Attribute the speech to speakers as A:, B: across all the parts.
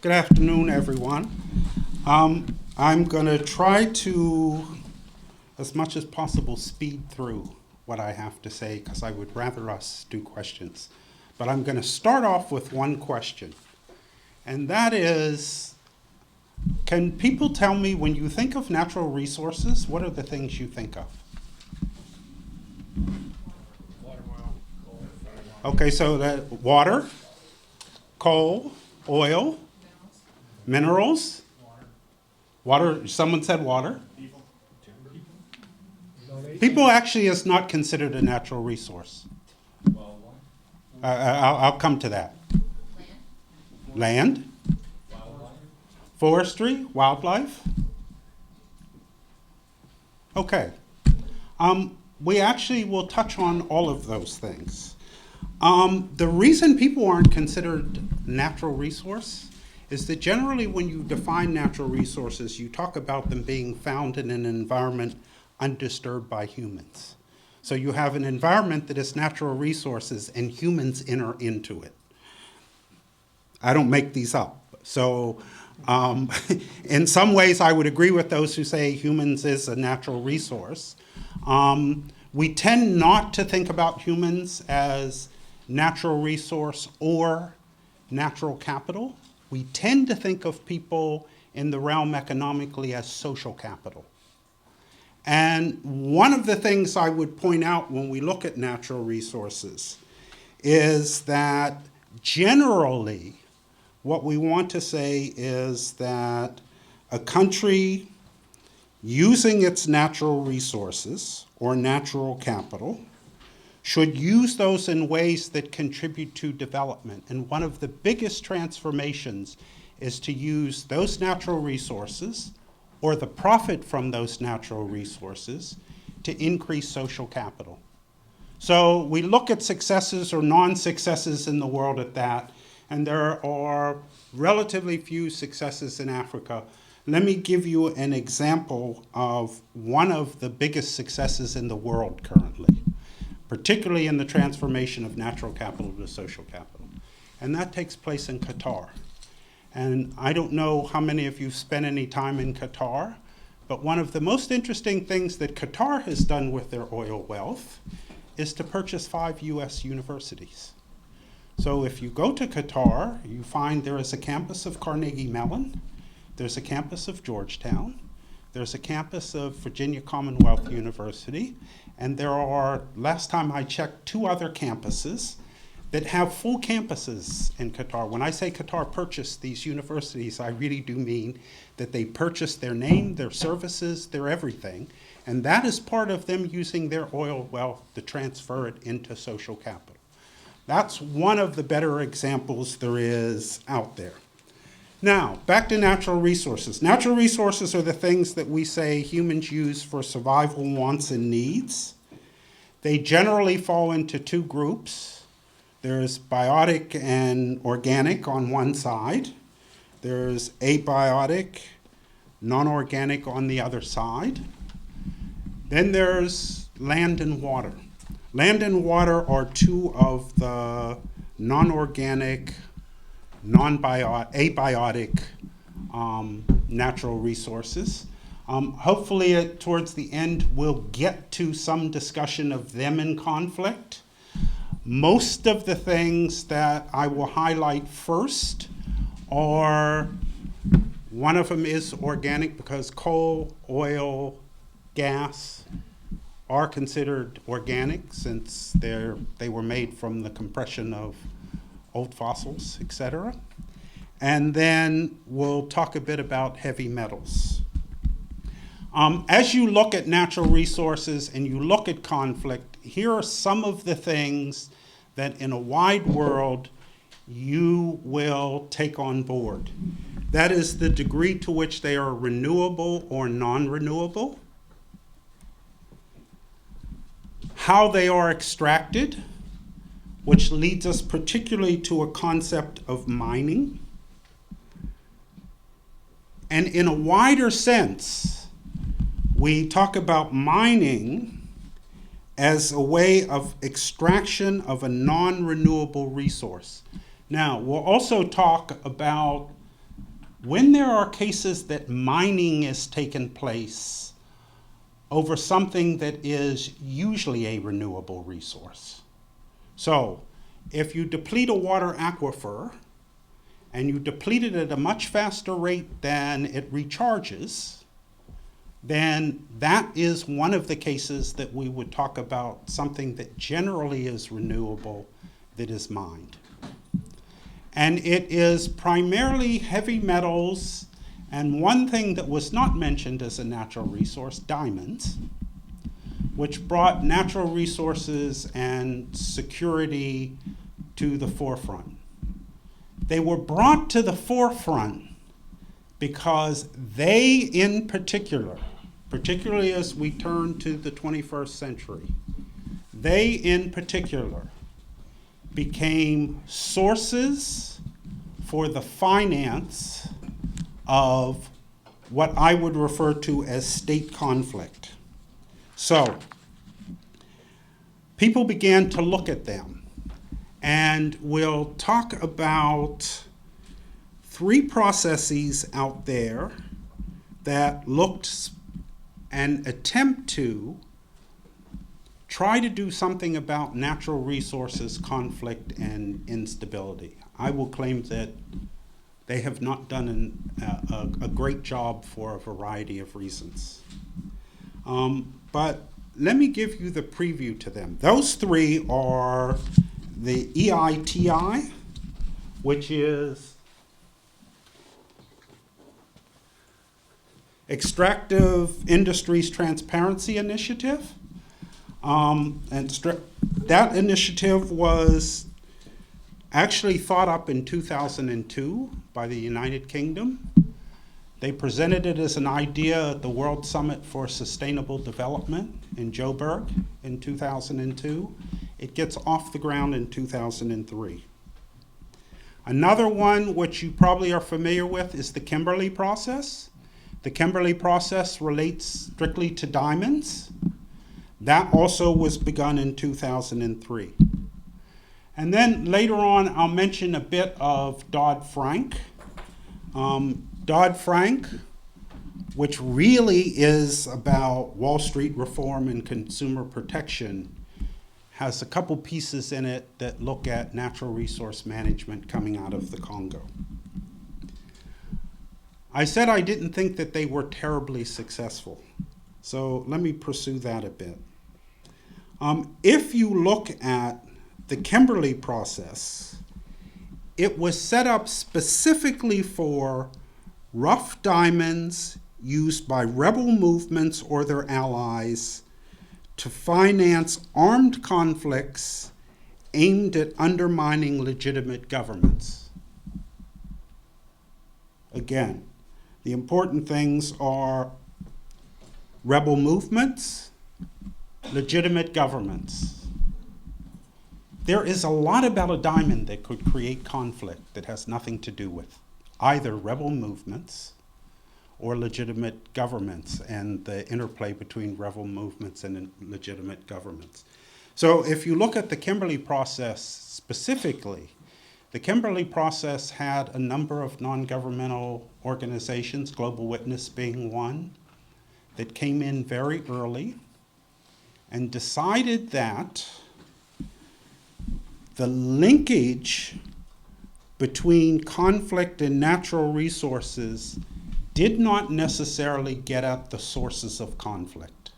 A: Good afternoon, everyone. I'm going to try to, as much as possible, speed through what I have to say because I would rather us do questions. But I'm going to start off with one question, and that is, can people tell me when you think of natural resources, what are the things you think of? Okay, so that water, coal, oil, minerals, water, someone said water. People actually is not considered a natural resource. I'll come to that. Land, forestry, wildlife. Okay. We actually will touch on all of those things. The reason people aren't considered natural resource is that generally when you define natural resources, you talk about them being found in an environment undisturbed by humans. So you have an environment that is natural resources and humans enter into it. I don't make these up. So in some ways I would agree with those who say humans is a natural resource. We tend not to think about humans as natural resource or natural capital. We tend to think of people in the realm economically as social capital. And one of the things I would point out when we look at natural resources is that generally what we want to say is that a country using its natural resources or natural capital should use those in ways that contribute to development. And one of the biggest transformations is to use those natural resources or the profit from those natural resources to increase social capital. So we look at successes or non-successes in the world at that, and there are relatively few successes in Africa. Let me give you an example of one of the biggest successes in the world currently, particularly in the transformation of natural capital to social capital. And that takes place in Qatar. And I don't know how many of you have spent any time in Qatar, but one of the most interesting things that Qatar has done with their oil wealth is to purchase 5 US universities. So if you go to Qatar, you find there is a campus of Carnegie Mellon, there's a campus of Georgetown, there's a campus of Virginia Commonwealth University, and there are, last time I checked, 2 other campuses that have full campuses in Qatar. When I say Qatar purchased these universities, I really do mean that they purchased their name, their services, their everything, and that is part of them using their oil wealth to transfer it into social capital. That's one of the better examples there is out there. Now, back to natural resources. Natural resources are the things that we say humans use for survival wants and needs. They generally fall into 2 groups. There's biotic and organic on one side. There's abiotic, non-organic on the other side. Then there's land and water. Land and water are 2 of the non-organic, abiotic natural resources. Hopefully towards the end we'll get to some discussion of them in conflict. Most of the things that I will highlight first are, one of them is organic because coal, oil, gas are considered organic since they were made from the compression of old fossils, etc. And then we'll talk a bit about heavy metals. As you look at natural resources and you look at conflict, here are some of the things that in a wide world you will take on board. That is the degree to which they are renewable or non-renewable, how they are extracted, which leads us particularly to a concept of mining. And in a wider sense, we talk about mining as a way of extraction of a non-renewable resource. Now, we'll also talk about when there are cases that mining is taking place over something that is usually a renewable resource. So if you deplete a water aquifer and you deplete it at a much faster rate than it recharges, then that is one of the cases that we would talk about something that generally is renewable that is mined. And it is primarily heavy metals, and one thing that was not mentioned as a natural resource, diamonds, which brought natural resources and security to the forefront. They were brought to the forefront because they in particular, particularly as we turn to the 21st century, they in particular became sources for the finance of what I would refer to as state conflict. So people began to look at them, and we'll talk about 3 processes out there that looked and attempt to try to do something about natural resources, conflict, and instability. I will claim that they have not done a great job for a variety of reasons. But let me give you the preview to them. Those 3 are the EITI, which is Extractive Industries Transparency Initiative. That initiative was actually thought up in 2002 by the United Kingdom. They presented it as an idea at the World Summit for Sustainable Development in Joburg in 2002. It gets off the ground in 2003. Another one which you probably are familiar with is the Kimberley process. The Kimberley process relates strictly to diamonds. That also was begun in 2003. And then later on, I'll mention a bit of Dodd-Frank. Dodd-Frank, which really is about Wall Street reform and consumer protection, has a couple pieces in it that look at natural resource management coming out of the Congo. I said I didn't think that they were terribly successful. So let me pursue that a bit. If you look at the Kimberley process, it was set up specifically for rough diamonds used by rebel movements or their allies to finance armed conflicts aimed at undermining legitimate governments. Again, the important things are rebel movements, legitimate governments. There is a lot about a diamond that could create conflict that has nothing to do with either rebel movements or legitimate governments and the interplay between rebel movements and legitimate governments. So if you look at the Kimberley process specifically, the Kimberley process had a number of non-governmental organizations, Global Witness being one, that came in very early and decided that the linkage between conflict and natural resources did not necessarily get at the sources of conflict.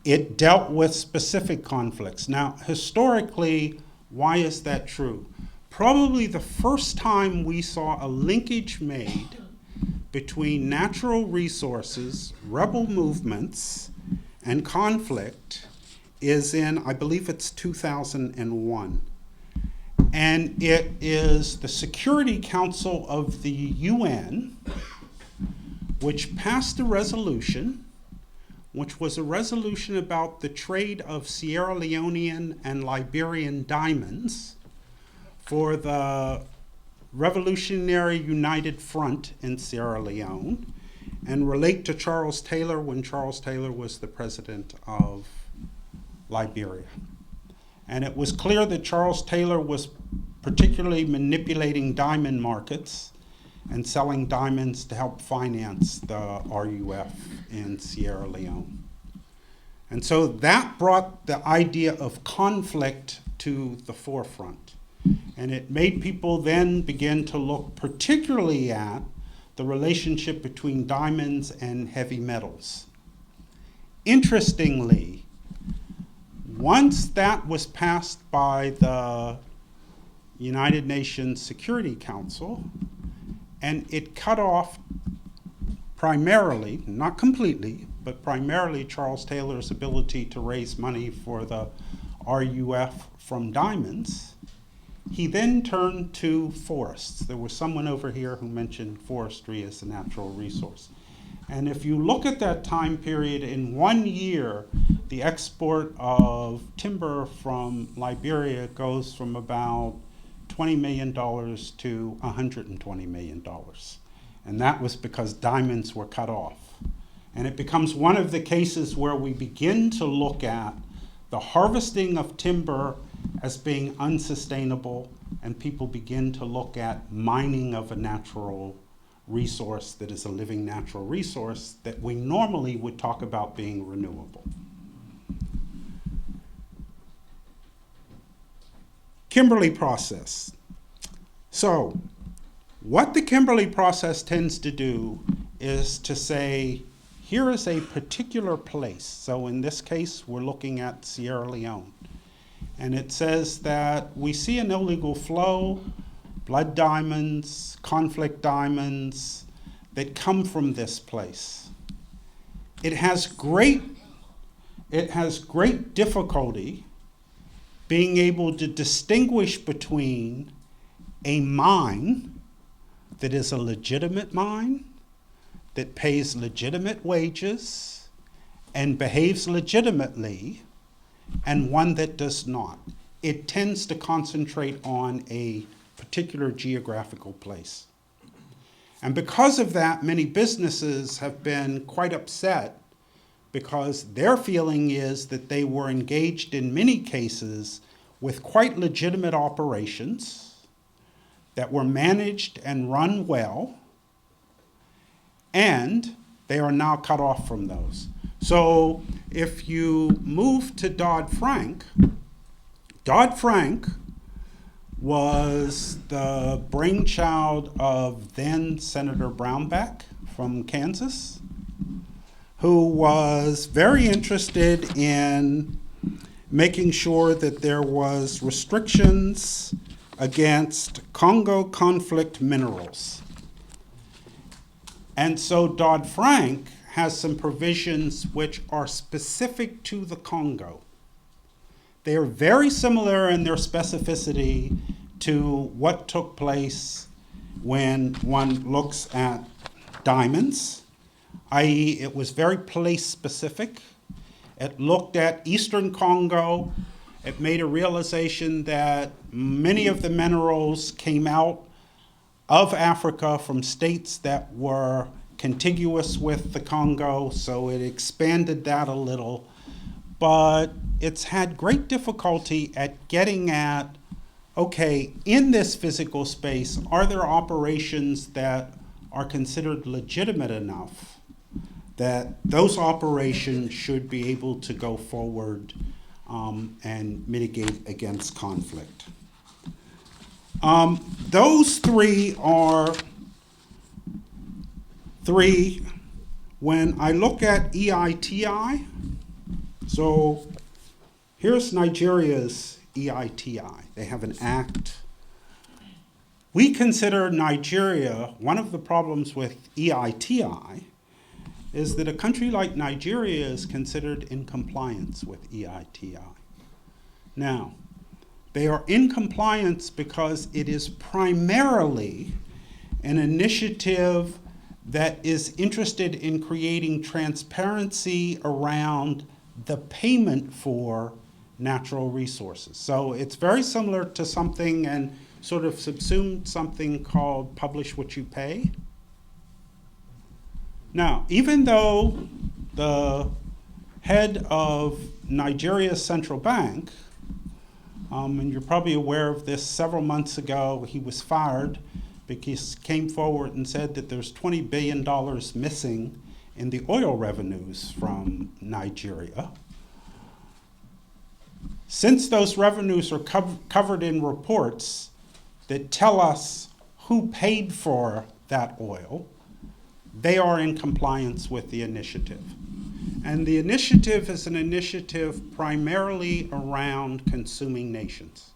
A: It dealt with specific conflicts. Now, historically, why is that true? Probably the first time we saw a linkage made between natural resources, rebel movements, and conflict is in, I believe it's 2001. And it is the Security Council of the UN, which passed a resolution, which was a resolution about the trade of Sierra Leonean and Liberian diamonds for the Revolutionary United Front in Sierra Leone, and relate to Charles Taylor when Charles Taylor was the president of Liberia. And it was clear that Charles Taylor was particularly manipulating diamond markets and selling diamonds to help finance the RUF in Sierra Leone. And so that brought the idea of conflict to the forefront. And it made people then begin to look particularly at the relationship between diamonds and heavy metals. Interestingly, once that was passed by the United Nations Security Council, and it cut off primarily, not completely, but primarily Charles Taylor's ability to raise money for the RUF from diamonds, he then turned to forests. There was someone over here who mentioned forestry as a natural resource. And if you look at that time period, in 1 year, the export of timber from Liberia goes from about $20 million to $120 million. And that was because diamonds were cut off. And it becomes one of the cases where we begin to look at the harvesting of timber as being unsustainable, and people begin to look at mining of a natural resource that is a living natural resource that we normally would talk about being renewable. Kimberley process. So, what the Kimberley process tends to do is to say, here is a particular place. So in this case, we're looking at Sierra Leone. And it says that we see an illegal flow, blood diamonds, conflict diamonds, that come from this place. It has great difficulty being able to distinguish between a mine that is a legitimate mine, that pays legitimate wages and behaves legitimately, and one that does not. It tends to concentrate on a particular geographical place. And because of that, many businesses have been quite upset because their feeling is that they were engaged in many cases with quite legitimate operations that were managed and run well, and they are now cut off from those. So if you move to Dodd-Frank, Dodd-Frank was the brainchild of then Senator Brownback from Kansas, who was very interested in making sure that there was restrictions against Congo conflict minerals. And so Dodd-Frank has some provisions which are specific to the Congo. They are very similar in their specificity to what took place when one looks at diamonds, i.e. it was very place specific. It looked at Eastern Congo. It made a realization that many of the minerals came out of Africa from states that were contiguous with the Congo, so it expanded that a little. But it's had great difficulty at getting at, okay, in this physical space, are there operations that are considered legitimate enough that those operations should be able to go forward and mitigate against conflict? Those three are three. When I look at EITI, so here's Nigeria's EITI. They have an act. We consider Nigeria, one of the problems with EITI is that a country like Nigeria is considered in compliance with EITI. Now, they are in compliance because it is primarily an initiative that is interested in creating transparency around the payment for natural resources. So it's very similar to something and sort of subsumed something called publish what you pay. Now, even though the head of Nigeria's central bank, and you're probably aware of this, several months ago he was fired because came forward and said that there's $20 billion missing in the oil revenues from Nigeria. Since those revenues are covered in reports that tell us who paid for that oil, they are in compliance with the initiative. And the initiative is an initiative primarily around consuming nations.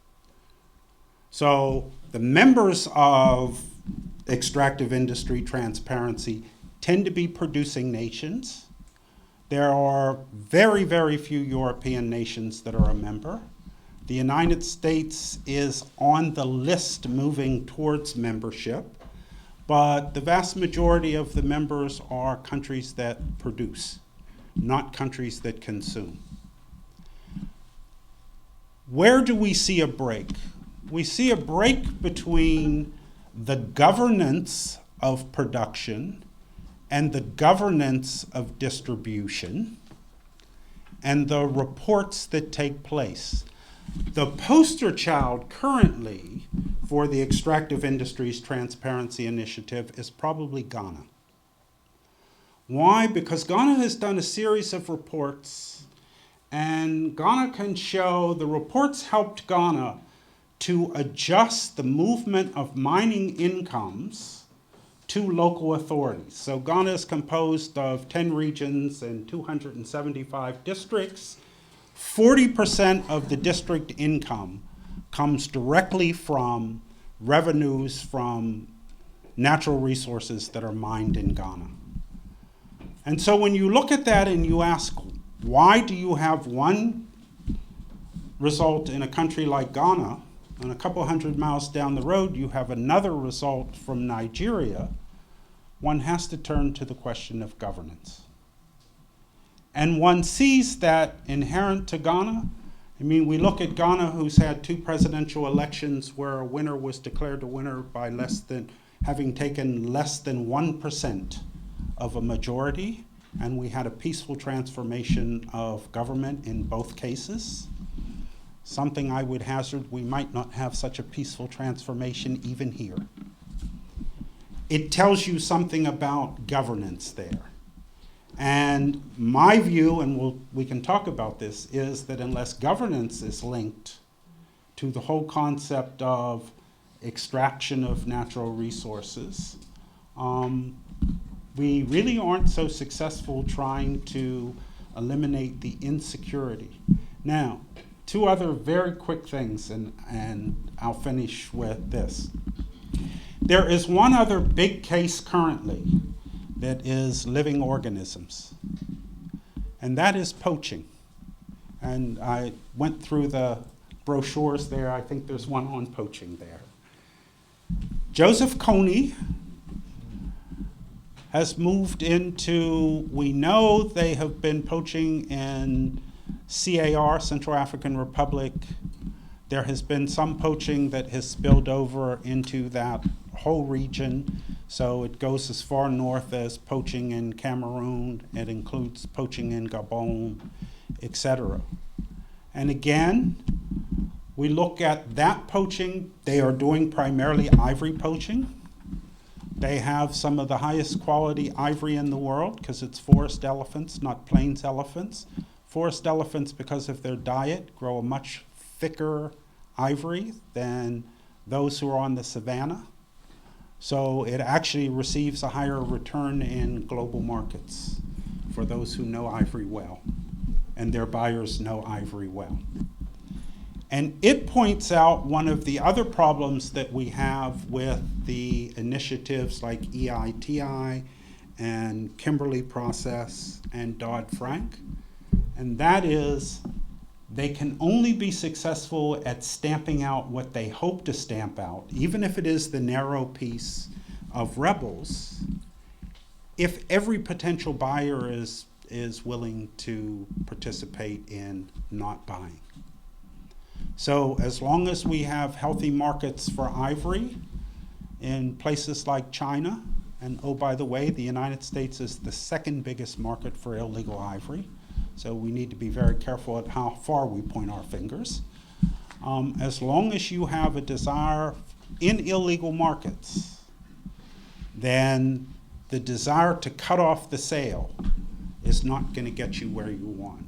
A: So the members of extractive industry transparency tend to be producing nations. There are very, very few European nations that are a member. The United States is on the list moving towards membership, but the vast majority of the members are countries that produce, not countries that consume. Where do we see a break? We see a break between the governance of production and the governance of distribution and the reports that take place. The poster child currently for the Extractive Industries Transparency Initiative is probably Ghana. Why? Because Ghana has done a series of reports, and Ghana can show the reports helped Ghana to adjust the movement of mining incomes to local authorities. So Ghana is composed of 10 regions and 275 districts. 40% of the district income comes directly from revenues from natural resources that are mined in Ghana. And so when you look at that and you ask, why do you have one result in a country like Ghana, and a couple hundred miles down the road you have another result from Nigeria, one has to turn to the question of governance. And one sees that inherent to Ghana. I mean, we look at Ghana, who's had 2 presidential elections where a winner was declared a winner by having taken less than 1% of a majority, and we had a peaceful transformation of government in both cases. Something I would hazard, we might not have such a peaceful transformation even here. It tells you something about governance there. And my view, and we can talk about this, is that unless governance is linked to the whole concept of extraction of natural resources, we really aren't so successful trying to eliminate the insecurity. Now, 2 other very quick things, and I'll finish with this. There is one other big case currently that is living organisms, and that is poaching. And I went through the brochures there. I think there's one on poaching there. Joseph Kony has moved into, we know they have been poaching in CAR, Central African Republic. There has been some poaching that has spilled over into that whole region. So it goes as far north as poaching in Cameroon. It includes poaching in Gabon, etc. And again, we look at that poaching. They are doing primarily ivory poaching. They have some of the highest quality ivory in the world because it's forest elephants, not plains elephants. Forest elephants, because of their diet, grow a much thicker ivory than those who are on the savanna. So it actually receives a higher return in global markets for those who know ivory well, and their buyers know ivory well. And it points out one of the other problems that we have with the initiatives like EITI and Kimberley Process and Dodd-Frank, and that is they can only be successful at stamping out what they hope to stamp out, even if it is the narrow piece of rebels, if every potential buyer is willing to participate in not buying. So as long as we have healthy markets for ivory in places like China, and oh, by the way, the United States is the 2nd biggest market for illegal ivory, so we need to be very careful at how far we point our fingers. As long as you have a desire in illegal markets then the desire to cut off the sale is not going to get you where you want.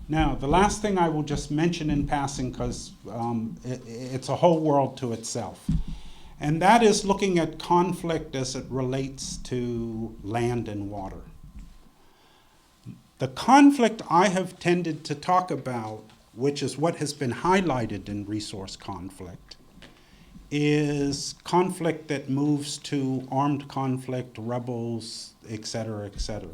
A: Now, the last thing I will just mention in passing, because it's a whole world to itself, and that is looking at conflict as it relates to land and water. The conflict I have tended to talk about, which is what has been highlighted in resource conflict, is conflict that moves to armed conflict, rebels, et cetera, et cetera.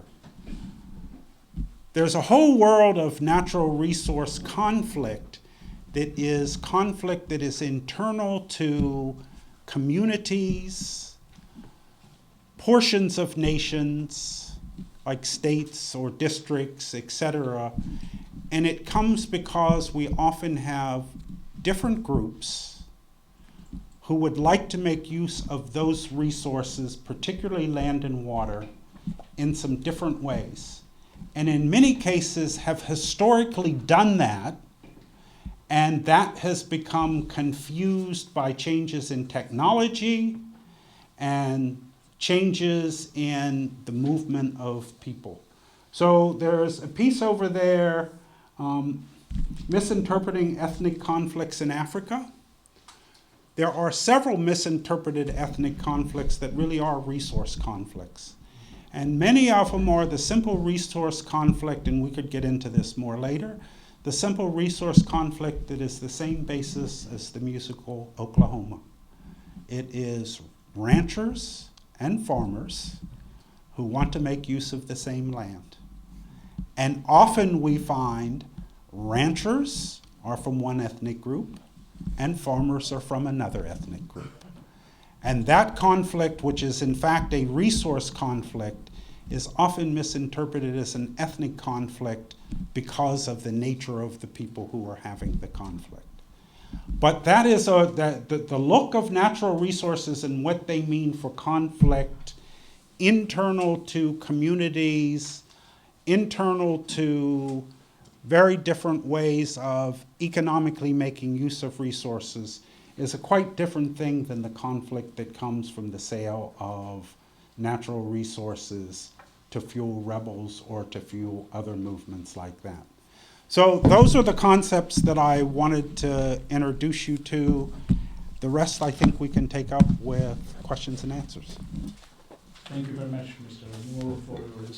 A: There's a whole world of natural resource conflict that is internal to communities, portions of nations, like states or districts, et cetera. And it comes because we often have different groups who would like to make use of those resources, particularly land and water, in some different ways. And in many cases have historically done that, and that has become confused by changes in technology and changes in the movement of people. So there's a piece over there, misinterpreting ethnic conflicts in Africa. There are several misinterpreted ethnic conflicts that really are resource conflicts. And many of them are the simple resource conflict, and we could get into this more later, the simple resource conflict that is the same basis as the musical Oklahoma. It is ranchers and farmers who want to make use of the same land. And often we find ranchers are from one ethnic group and farmers are from another ethnic group. And that conflict, which is in fact a resource conflict, is often misinterpreted as an ethnic conflict because of the nature of the people who are having the conflict. But that is the look of natural resources and what they mean for conflict, internal to communities, internal to very different ways of economically making use of resources, is a quite different thing than the conflict that comes from the sale of natural resources to fuel rebels or to fuel other movements like that. So those are the concepts that I wanted to introduce you to. The rest I think we can take up with questions and answers.
B: Thank you very much, Mr. Moore, for your